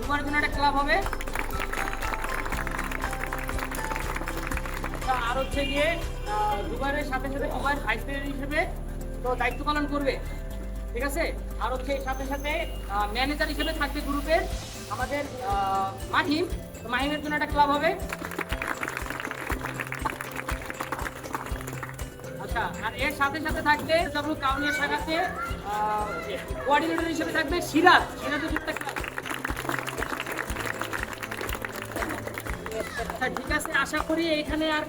দুবারের জন্য একটা ক্লাব হবে। আর হচ্ছে গিয়ে দুবারের সাথে সাথে দুবারের ভাইস প্রেসিডেন্ট হিসেবে তো দায়িত্ব পালন করবে, ঠিক আছে। আর হচ্ছে এর সাথে সাথে ম্যানেজার হিসেবে থাকবে গ্রুপের আমাদের মাহিম। তো মাহিমের জন্য একটা ক্লাব হবে। আচ্ছা, আর এর সাথে সাথে থাকবে যখন কাউনিয়া শাখাতে কোঅর্ডিনেটর হিসেবে থাকবে সিরাজের একটা ক্লাব। আচ্ছা, ঠিক আছে, আশা করি এখানে আর